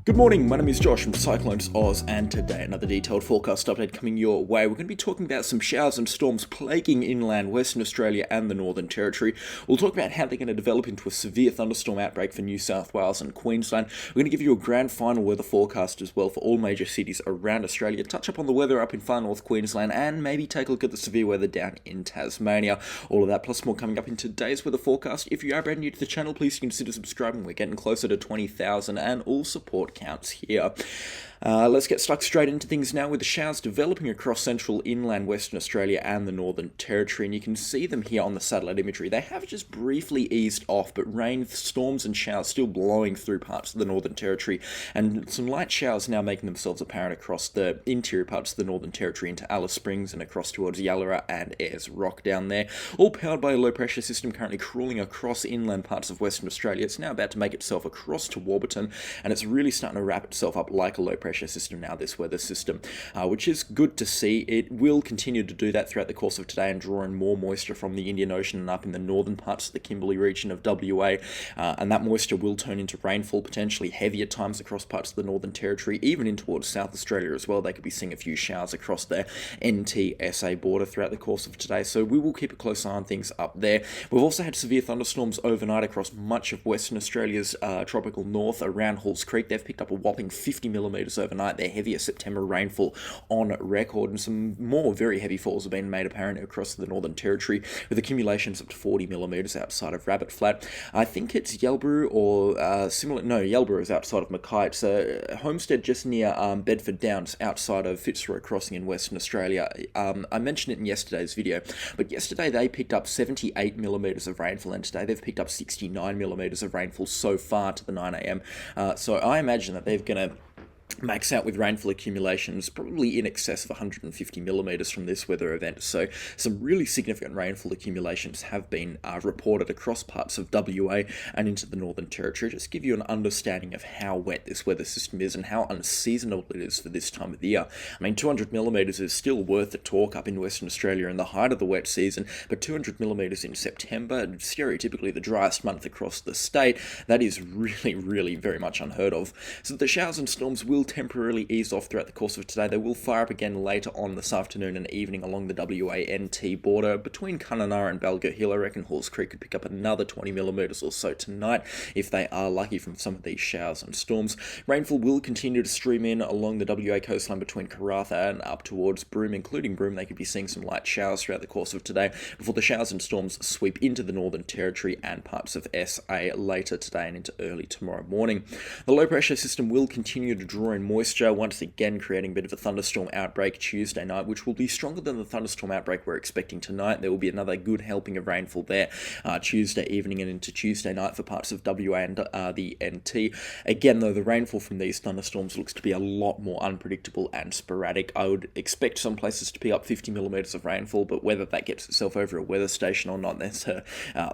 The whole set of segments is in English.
Good morning, my name is Josh from CyclonesOZ, and today another detailed forecast update coming your way. We're going to be talking about some showers and storms plaguing inland Western Australia and the Northern Territory. We'll talk about how they're going to develop into a severe thunderstorm outbreak for New South Wales and Queensland. We're going to give you a grand final weather forecast as well for all major cities around Australia, touch up on the weather up in far north Queensland, and maybe take a look at the severe weather down in Tasmania. All of that plus more coming up in today's weather forecast. If you are brand new to the channel, please consider subscribing. We're getting closer to 20,000 and all support counts here. Let's get stuck straight into things now with the showers developing across central inland Western Australia and the Northern Territory, and you can see them here on the satellite imagery. They have just briefly eased off, but rain, storms and showers still blowing through parts of the Northern Territory, and some light showers now making themselves apparent across the interior parts of the Northern Territory into Alice Springs and across towards Yallara and Ayers Rock down there, all powered by a low pressure system currently crawling across inland parts of Western Australia. It's now about to make itself across to Warburton, and it's really starting to wrap itself up like a low pressure system now, this weather system, which is good to see. It will continue to do that throughout the course of today and draw in more moisture from the Indian Ocean and up in the northern parts of the Kimberley region of WA, and that moisture will turn into rainfall, potentially heavy at times across parts of the Northern Territory, even in towards South Australia as well. They could be seeing a few showers across the NT-SA border throughout the course of today, so we will keep a close eye on things up there. We've also had severe thunderstorms overnight across much of Western Australia's tropical north around Halls Creek. They've picked up a whopping 50 millimetres overnight, their heaviest September rainfall on record, and some more very heavy falls have been made apparent across the Northern Territory, with accumulations up to 40 millimetres outside of Rabbit Flat. I think it's Yelborough or similar. No, Yelborough is outside of Mackay. It's a homestead just near Bedford Downs, outside of Fitzroy Crossing in Western Australia. I mentioned it in yesterday's video, but yesterday they picked up 78 millimetres of rainfall, and today they've picked up 69 millimetres of rainfall so far to the 9 a.m. So I imagine that they're going to max out with rainfall accumulations probably in excess of 150 millimetres from this weather event. So some really significant rainfall accumulations have been reported across parts of WA and into the Northern Territory. Just give you an understanding of how wet this weather system is and how unseasonable it is for this time of the year. I mean, 200 millimetres is still worth the talk up in Western Australia in the height of the wet season, but 200 millimetres in September, stereotypically the driest month across the state, that is really very much unheard of. So the showers and storms will temporarily ease off throughout the course of today. They will fire up again later on this afternoon and evening along the WA-NT border between Kununurra and Balgo Hill. I reckon Halls Creek could pick up another 20 millimetres or so tonight if they are lucky from some of these showers and storms. Rainfall will continue to stream in along the WA coastline between Karratha and up towards Broome, including Broome. They could be seeing some light showers throughout the course of today before the showers and storms sweep into the Northern Territory and parts of SA later today and into early tomorrow morning. The low pressure system will continue to draw in moisture, once again creating a bit of a thunderstorm outbreak Tuesday night, which will be stronger than the thunderstorm outbreak we're expecting tonight. There will be another good helping of rainfall there Tuesday evening and into Tuesday night for parts of WA and the NT. Again, though, the rainfall from these thunderstorms looks to be a lot more unpredictable and sporadic. I would expect some places to pick up 50 millimetres of rainfall, but whether that gets itself over a weather station or not, there's a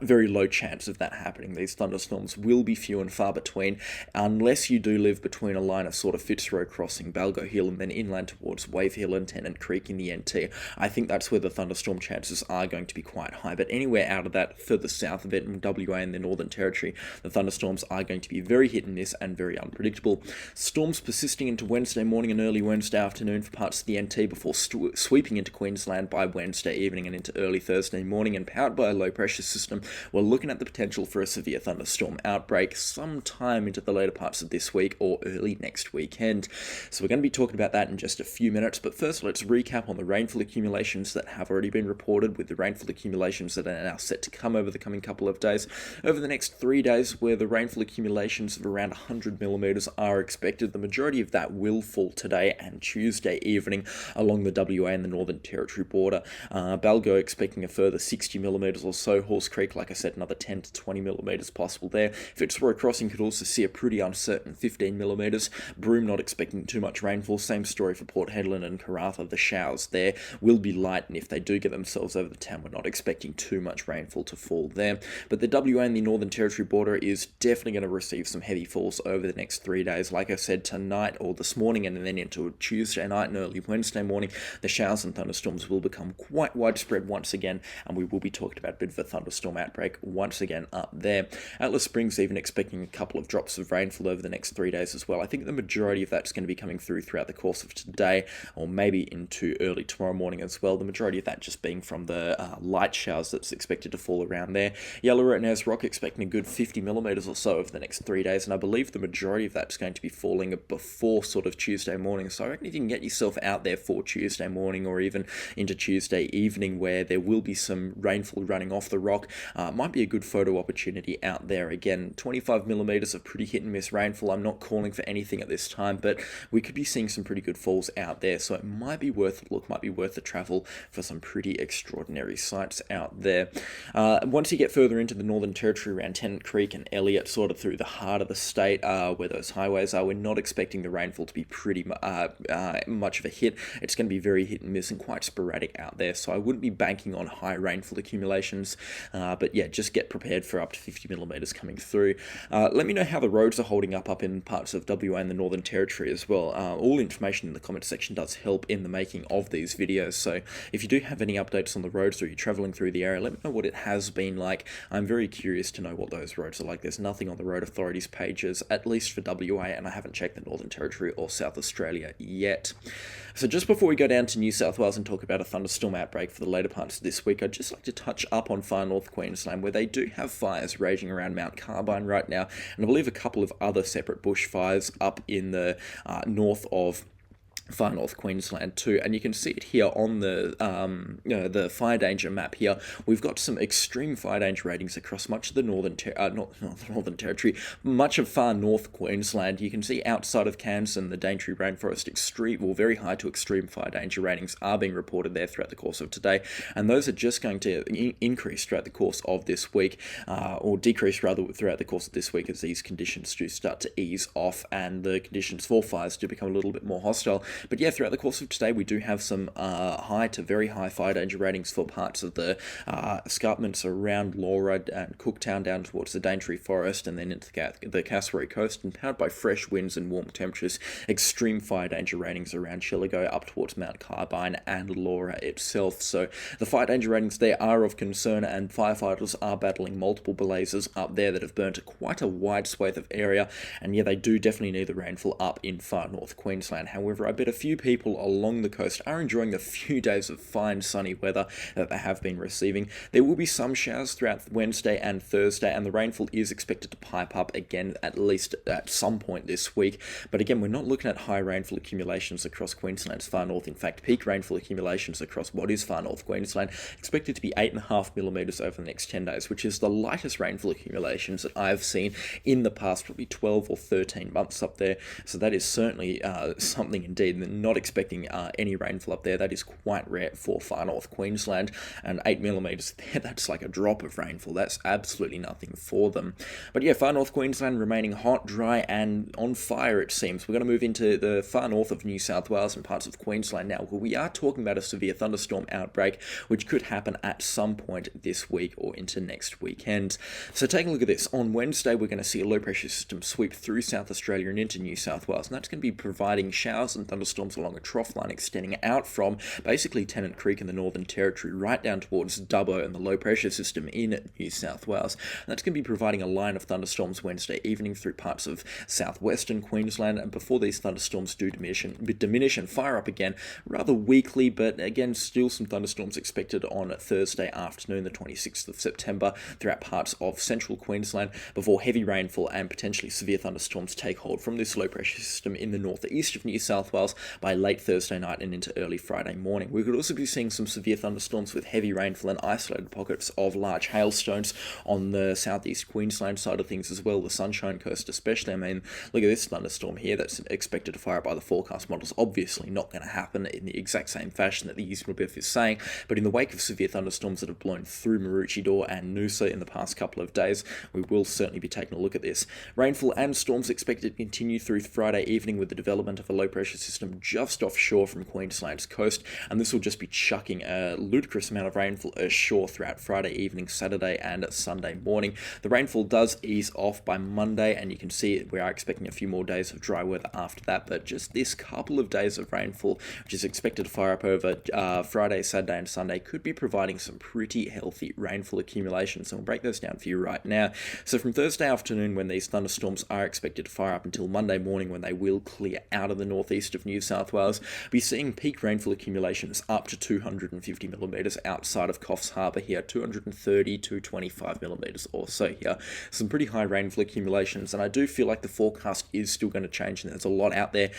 very low chance of that happening. These thunderstorms will be few and far between, unless you do live between a line of sort of Fitzroy Crossing, Balgo Hill, and then inland towards Wave Hill and Tennant Creek in the NT. I think that's where the thunderstorm chances are going to be quite high, but anywhere out of that, further south of it in WA and the Northern Territory, the thunderstorms are going to be very hit and miss and very unpredictable. Storms persisting into Wednesday morning and early Wednesday afternoon for parts of the NT before sweeping into Queensland by Wednesday evening and into early Thursday morning, and powered by a low pressure system. We're looking at the potential for a severe thunderstorm outbreak sometime into the later parts of this week or early next weekend. So we're going to be talking about that in just a few minutes, but first let's recap on the rainfall accumulations that have already been reported, with the rainfall accumulations that are now set to come over the coming couple of days. Over the next 3 days, where the rainfall accumulations of around 100 millimetres are expected, the majority of that will fall today and Tuesday evening along the WA and the Northern Territory border. Balgo expecting a further 60 millimetres or so. Halls Creek, like I said, another 10 to 20 millimetres possible there. Fitzroy Crossing could also see a pretty uncertain 15 millimetres. Broome not expecting too much rainfall. Same story for Port Hedland and Karratha. The showers there will be light, and if they do get themselves over the town, we're not expecting too much rainfall to fall there. But the WA and the Northern Territory border is definitely going to receive some heavy falls over the next 3 days. Like I said, tonight or this morning and then into Tuesday night and early Wednesday morning, the showers and thunderstorms will become quite widespread once again, and we will be talking about a bit of a thunderstorm outbreak once again up there. Alice Springs even expecting a couple of drops of rainfall over the next 3 days as well. I think the majority of that's going to be coming through throughout the course of today, or maybe into early tomorrow morning as well. The majority of that just being from the light showers that's expected to fall around there. Yellow and Ayers Rock expecting a good 50 millimetres or so over the next 3 days, and I believe the majority of that's going to be falling before sort of Tuesday morning. So I reckon if you can get yourself out there for Tuesday morning or even into Tuesday evening where there will be some rainfall running off the rock, might be a good photo opportunity out there. Again, 25 millimetres of pretty hit and miss rainfall. I'm not calling for anything at this time, but we could be seeing some pretty good falls out there, so it might be worth a look, might be worth the travel for some pretty extraordinary sights out there. Once you get further into the Northern Territory around Tennant Creek and Elliott, sort of through the heart of the state where those highways are, we're not expecting the rainfall to be pretty much of a hit. It's going to be very hit and miss and quite sporadic out there, so I wouldn't be banking on high rainfall accumulations, but yeah, just get prepared for up to 50 millimetres coming through. Let me know how the roads are holding up in parts of WA and the Northern Territory as well. All information in the comment section does help in the making of these videos, so if you do have any updates on the roads or you're travelling through the area, let me know what it has been like. I'm very curious to know what those roads are like. There's nothing on the road authorities pages, at least for WA, and I haven't checked the Northern Territory or South Australia yet. So just before we go down to New South Wales and talk about a thunderstorm outbreak for the later parts of this week, I'd just like to touch up on far north Queensland, where they do have fires raging around Mount Carbine right now, and I believe a couple of other separate bushfires up in the north of far north Queensland too, and you can see it here on the the fire danger map here. We've got some extreme fire danger ratings across much of the Northern Territory, much of far north Queensland. You can see outside of Cairns and the Daintree Rainforest, extreme or very high to extreme fire danger ratings are being reported there throughout the course of today, and those are just going to increase throughout the course of this week, or decrease rather throughout the course of this week as these conditions do start to ease off and the conditions for fires do become a little bit more hostile. But yeah, throughout the course of today, we do have some high to very high fire danger ratings for parts of the escarpments around Laura and Cooktown down towards the Daintree Forest and then into the Cassowary Coast, and powered by fresh winds and warm temperatures. Extreme fire danger ratings around Chillagoe up towards Mount Carbine and Laura itself. So the fire danger ratings there are of concern, and firefighters are battling multiple blazes up there that have burnt quite a wide swathe of area. And yeah, they do definitely need the rainfall up in far north Queensland. However, I bet a few people along the coast are enjoying the few days of fine sunny weather that they have been receiving. There will be some showers throughout Wednesday and Thursday, and the rainfall is expected to pipe up again at least at some point this week. But again, we're not looking at high rainfall accumulations across Queensland's far north. In fact, peak rainfall accumulations across what is far north Queensland expected to be 8.5 millimetres over the next 10 days, which is the lightest rainfall accumulations that I've seen in the past probably 12 or 13 months up there. So that is certainly something indeed. Not expecting any rainfall up there. That is quite rare for far north Queensland, and 8 millimetres there, that's like a drop of rainfall. That's absolutely nothing for them. But yeah, far north Queensland remaining hot, dry and on fire it seems. We're going to move into the far north of New South Wales and parts of Queensland now, where we are talking about a severe thunderstorm outbreak which could happen at some point this week or into next weekend. So taking a look at this, on Wednesday we're going to see a low pressure system sweep through South Australia and into New South Wales, and that's going to be providing showers and thunderstorms along a trough line extending out from basically Tennant Creek in the Northern Territory right down towards Dubbo and the low pressure system in New South Wales. And that's going to be providing a line of thunderstorms Wednesday evening through parts of southwestern Queensland, and before these thunderstorms do diminish and fire up again rather weakly, but again still some thunderstorms expected on Thursday afternoon, the 26th of September, throughout parts of central Queensland before heavy rainfall and potentially severe thunderstorms take hold from this low pressure system in the northeast of New South Wales Wales by late Thursday night and into early Friday morning. We could also be seeing some severe thunderstorms with heavy rainfall and isolated pockets of large hailstones on the southeast Queensland side of things as well, the Sunshine Coast especially. I mean, look at this thunderstorm here that's expected to fire up by the forecast models. Obviously not going to happen in the exact same fashion that the useful bit is saying, but in the wake of severe thunderstorms that have blown through Maroochydore and Noosa in the past couple of days, we will certainly be taking a look at this. Rainfall and storms expected to continue through Friday evening with the development of a low pressure system just offshore from Queensland's coast, and this will just be chucking a ludicrous amount of rainfall ashore throughout Friday evening, Saturday and Sunday morning. The rainfall does ease off by Monday, and you can see we are expecting a few more days of dry weather after that, but just this couple of days of rainfall, which is expected to fire up over Friday, Saturday and Sunday, could be providing some pretty healthy rainfall accumulation. So we'll break those down for you right now. So from Thursday afternoon, when these thunderstorms are expected to fire up, until Monday morning when they will clear out of the northeast of New South Wales, we'll be seeing peak rainfall accumulations up to 250 millimetres outside of Coffs Harbour here, 230 to 25 millimetres or so here. Some pretty high rainfall accumulations, and I do feel like the forecast is still going to change, and there's a lot out there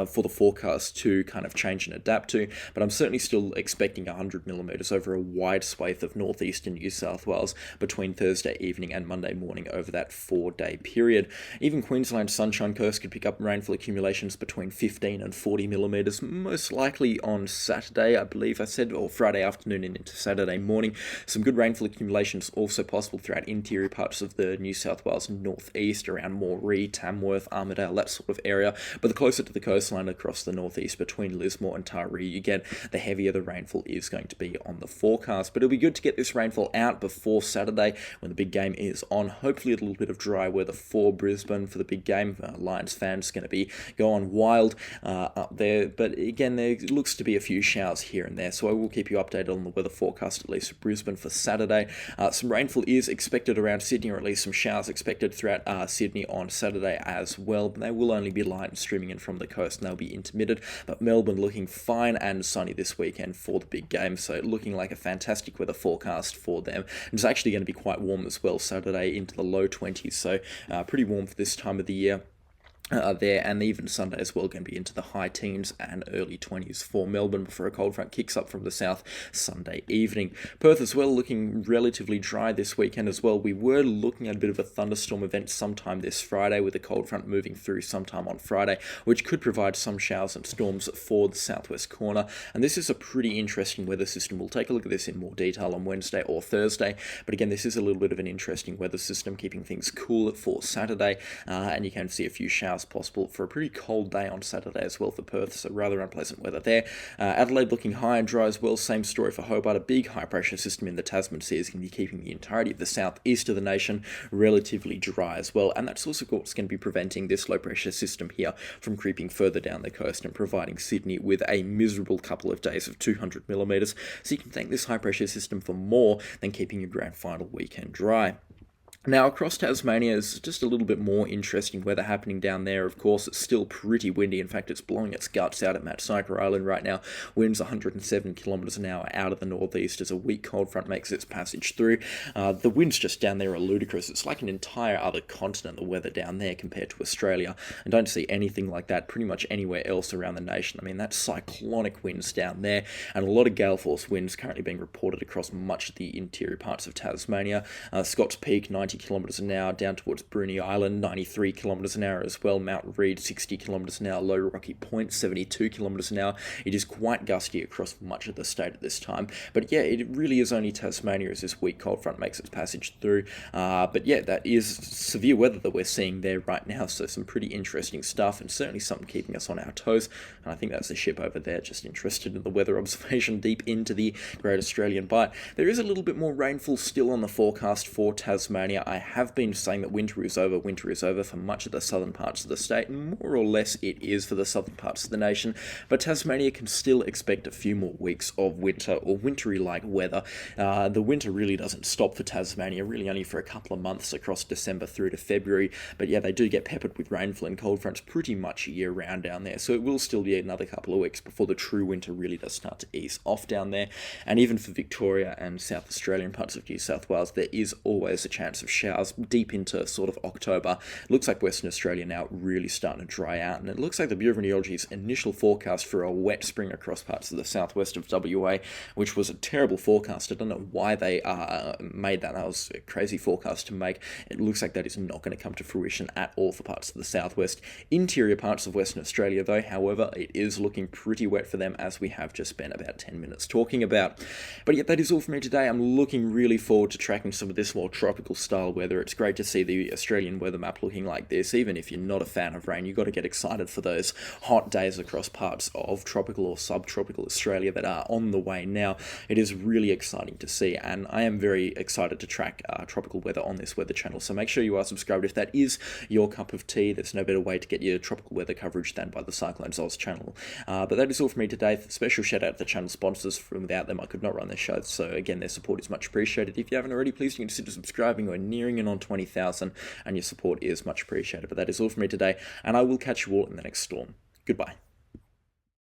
for the forecast to kind of change and adapt to, but I'm certainly still expecting 100 millimetres over a wide swathe of northeastern New South Wales between Thursday evening and Monday morning over that 4-day period. Even Queensland's Sunshine Coast could pick up rainfall accumulations between 15 and 40 millimetres, most likely on Saturday, I believe I said, or Friday afternoon and into Saturday morning. Some good rainfall accumulations also possible throughout interior parts of the New South Wales northeast, around Moree, Tamworth, Armidale, that sort of area, but the closer to the coastline across the northeast between Lismore and Taree you get, the heavier the rainfall is going to be on the forecast. But it'll be good to get this rainfall out before Saturday when the big game is on. Hopefully a little bit of dry weather for Brisbane for the big game. Lions fans going to be going wild up there, but again, there looks to be a few showers here and there, so I will keep you updated on the weather forecast, at least for Brisbane for Saturday. Some rainfall is expected around Sydney, or at least some showers expected throughout Sydney on Saturday as well, but they will only be light and streaming in from the coast, and they'll be intermittent. But Melbourne looking fine and sunny this weekend for the big game, so looking like a fantastic weather forecast for them. And it's actually going to be quite warm as well Saturday, into the low 20s, so pretty warm for this time of the year. There, and even Sunday as well, going to be into the high teens and early 20s for Melbourne before a cold front kicks up from the south Sunday evening. Perth as well looking relatively dry this weekend as well. We were looking at a bit of a thunderstorm event sometime this Friday, with a cold front moving through sometime on Friday, which could provide some showers and storms for the southwest corner, and this is a pretty interesting weather system. We'll take a look at this in more detail on Wednesday or Thursday, but again, this is a little bit of an interesting weather system, keeping things cool for Saturday, and you can see a few showers possible for a pretty cold day on Saturday as well for Perth, so rather unpleasant weather there. Adelaide looking high and dry as well, same story for Hobart. A big high pressure system in the Tasman Sea is going to be keeping the entirety of the southeast of the nation relatively dry as well, and that's also what's going to be preventing this low pressure system here from creeping further down the coast and providing Sydney with a miserable couple of days of 200 millimetres, so you can thank this high pressure system for more than keeping your grand final weekend dry. Now, across Tasmania is just a little bit more interesting weather happening down there. Of course, it's still pretty windy. In fact, it's blowing its guts out at Mount Cyclone Island right now. Winds 107 kilometres an hour out of the northeast as a weak cold front makes its passage through. The winds just down there are ludicrous. It's like an entire other continent, the weather down there, compared to Australia. And don't see anything like that pretty much anywhere else around the nation. I mean, that's cyclonic winds down there, and a lot of gale force winds currently being reported across much of the interior parts of Tasmania. Scott's Peak, 90 kilometres an hour down towards Bruny Island, 93 kilometres an hour as well. Mount Reed, 60 kilometres an hour. Low Rocky Point, 72 kilometres an hour. It is quite gusty across much of the state at this time. But yeah, it really is only Tasmania as this weak cold front makes its passage through. But yeah, that is severe weather that we're seeing there right now. So some pretty interesting stuff, and certainly something keeping us on our toes. And I think that's the ship over there, just interested in the weather observation deep into the Great Australian Bight. There is a little bit more rainfall still on the forecast for Tasmania. I have been saying that winter is over for much of the southern parts of the state, and more or less it is for the southern parts of the nation, but Tasmania can still expect a few more weeks of winter or wintry-like weather. The winter really doesn't stop for Tasmania, really only for a couple of months across December through to February, but yeah, they do get peppered with rainfall and cold fronts pretty much year-round down there, so it will still be another couple of weeks before the true winter really does start to ease off down there. And even for Victoria and South Australian parts of New South Wales, there is always a chance of of showers deep into sort of October. It looks like Western Australia now really starting to dry out, and it looks like the Bureau of Meteorology's initial forecast for a wet spring across parts of the southwest of WA, which was a terrible forecast. I don't know why they made that. That was a crazy forecast to make. It looks like that is not going to come to fruition at all for parts of the southwest. Interior parts of Western Australia, though, however, it is looking pretty wet for them, as we have just spent about 10 minutes talking about. But yeah, that is all for me today. I'm looking really forward to tracking some of this more tropical style weather. It's great to see the Australian weather map looking like this. Even if you're not a fan of rain, you've got to get excited for those hot days across parts of tropical or subtropical Australia that are on the way now. It is really exciting to see, and I am very excited to track tropical weather on this weather channel. So make sure you are subscribed if that is your cup of tea. There's no better way to get your tropical weather coverage than by the CyclonesOZ channel. But that is all for me today. Special shout out to the channel sponsors. From without them, I could not run this show. So again, their support is much appreciated. If you haven't already, please consider subscribing. We're nearing in on 20,000, and your support is much appreciated. But that is all for me today, and I will catch you all in the next storm. Goodbye.